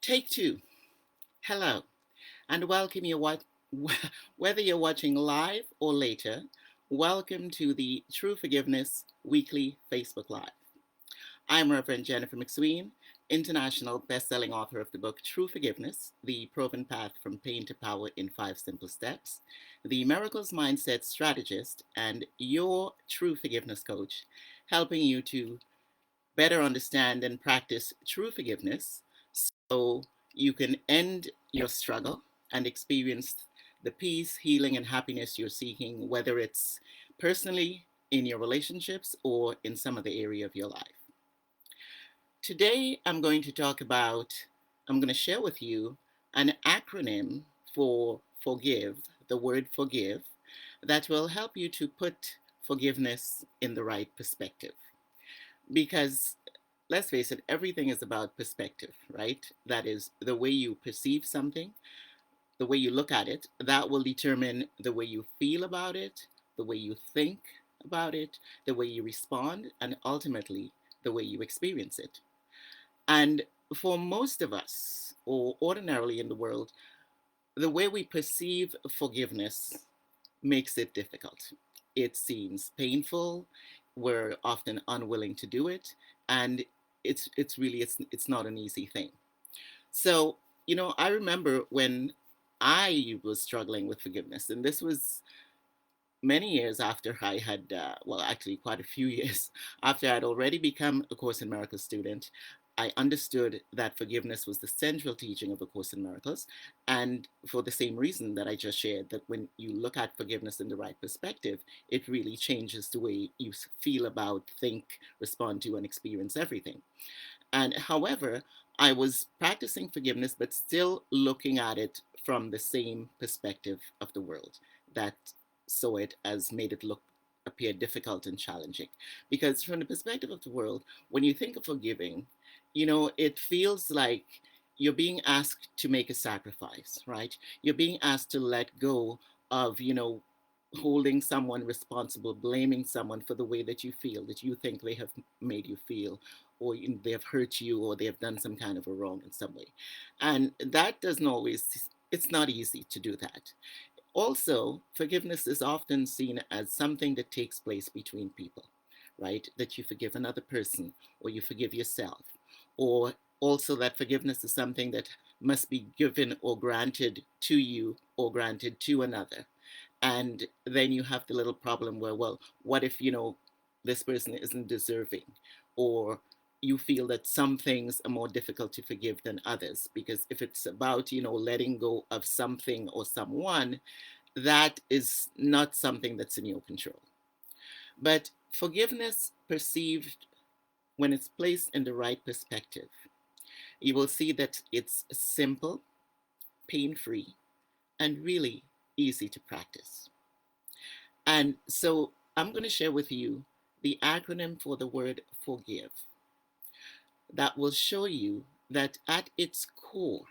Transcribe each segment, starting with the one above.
Take two. Hello, and welcome you whether you're watching live or later. Welcome to the True Forgiveness Weekly Facebook Live. I'm Reverend Jennifer McSween, international best-selling author of the book True Forgiveness: The Proven Path from Pain to Power in 5 Simple Steps, the Miracles Mindset strategist, and your true forgiveness coach, helping you to better understand and practice true forgiveness so you can end your struggle and experience the peace, healing, and happiness you're seeking, whether it's personally in your relationships or in some other area of your life. Today, I'm going to share with you an acronym for forgive, the word forgive, that will help you to put forgiveness in the right perspective. Because let's face it, everything is about perspective, right? That is the way you perceive something, the way you look at it, that will determine the way you feel about it, the way you think about it, the way you respond, and ultimately the way you experience it. And for most of us, or ordinarily in the world, the way we perceive forgiveness makes it difficult. It seems painful. We're often unwilling to do it, and it's not an easy thing. So, I remember when I was struggling with forgiveness, and this was many years after I had, well, actually quite a few years after I'd already become a Course in Miracles student. I understood that forgiveness was the central teaching of A Course in Miracles. And for the same reason that I just shared, that when you look at forgiveness in the right perspective, it really changes the way you feel about, think, respond to, and experience everything. And however, I was practicing forgiveness, but still looking at it from the same perspective of the world that saw it as made it appear difficult and challenging. Because from the perspective of the world, when you think of forgiving, it feels like you're being asked to make a sacrifice, right? You're being asked to let go of, holding someone responsible, blaming someone for the way that you feel, that you think they have made you feel, or they have hurt you, or they have done some kind of a wrong in some way. And that doesn't always, it's not easy to do that. Also, forgiveness is often seen as something that takes place between people, right? That you forgive another person, or you forgive yourself, or also that forgiveness is something that must be given or granted to you or granted to another. And then you have the little problem where, well, what if, this person isn't deserving? Or you feel that some things are more difficult to forgive than others. Because if it's about, letting go of something or someone, that is not something that's in your control. But forgiveness perceived when it's placed in the right perspective, you will see that it's simple, pain-free, and really easy to practice. And so I'm going to share with you the acronym for the word forgive that will show you that at its core,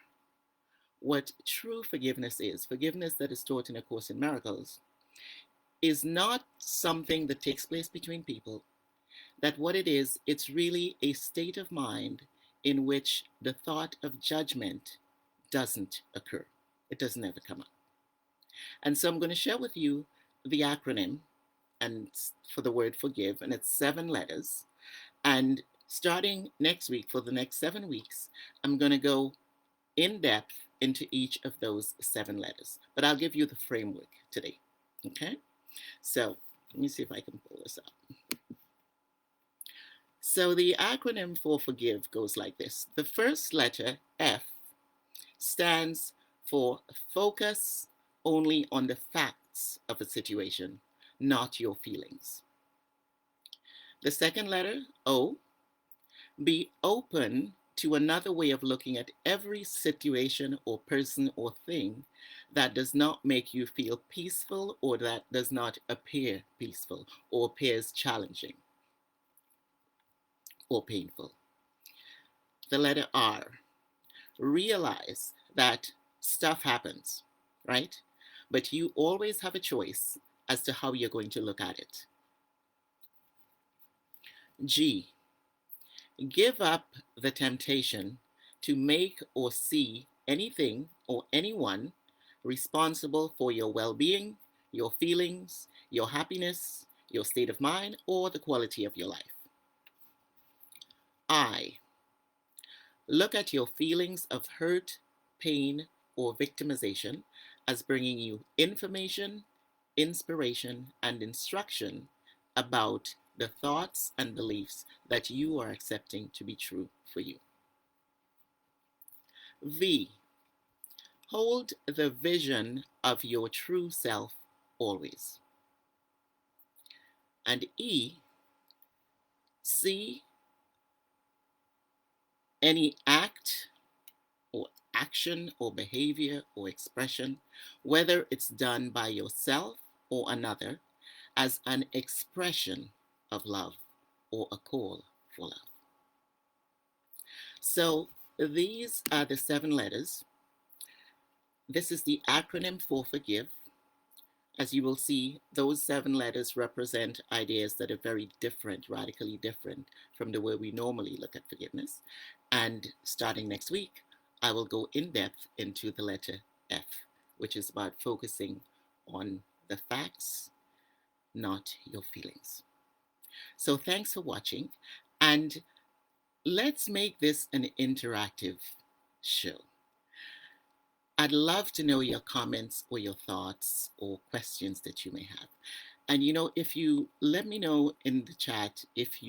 what true forgiveness that is taught in A Course in Miracles, is not something that takes place between people, that what it is, it's really a state of mind in which the thought of judgment doesn't occur. It doesn't ever come up. And so I'm going to share with you the acronym and for the word forgive, and it's 7 letters. And starting next week, for the next 7 weeks, I'm going to go in depth into each of those 7 letters. But I'll give you the framework today. Okay? So let me see if I can pull this up. So the acronym for forgive goes like this. The first letter, F, stands for focus only on the facts of a situation, not your feelings. The second letter, O, be open to another way of looking at every situation or person or thing that does not make you feel peaceful or that does not appear peaceful or appears challenging or painful. The letter R, realize that stuff happens, right? But you always have a choice as to how you're going to look at it. G, give up the temptation to make or see anything or anyone responsible for your well being, your feelings, your happiness, your state of mind, or the quality of your life. I. Look at your feelings of hurt, pain, or victimization as bringing you information, inspiration, and instruction about the thoughts and beliefs that you are accepting to be true for you. V. Hold the vision of your true self always. And E. See any act or action or behavior or expression, whether it's done by yourself or another, as an expression of love or a call for love. So these are the 7 letters. This is the acronym for forgive. As you will see, those 7 letters represent ideas that are very different, radically different from the way we normally look at forgiveness. And starting next week, I will go in depth into the letter F, which is about focusing on the facts, not your feelings. So thanks for watching, and let's make this an interactive show. I'd love to know your comments or your thoughts or questions that you may have. And if you let me know in the chat if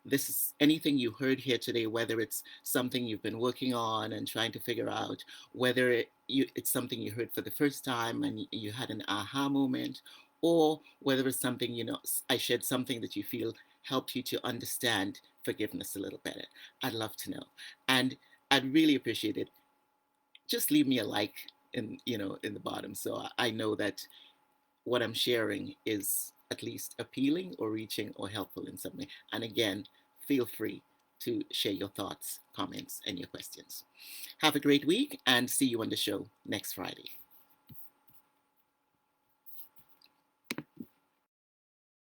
this is anything you heard here today, whether it's something you've been working on and trying to figure out, whether it's something you heard for the first time and you had an aha moment, or whether it's something, I shared something that you feel helped you to understand forgiveness a little better. I'd love to know. And I'd really appreciate it. Just leave me a like in the bottom, so I know that what I'm sharing is at least appealing or reaching or helpful in some way. And again, feel free to share your thoughts, comments, and your questions. Have a great week and see you on the show next Friday.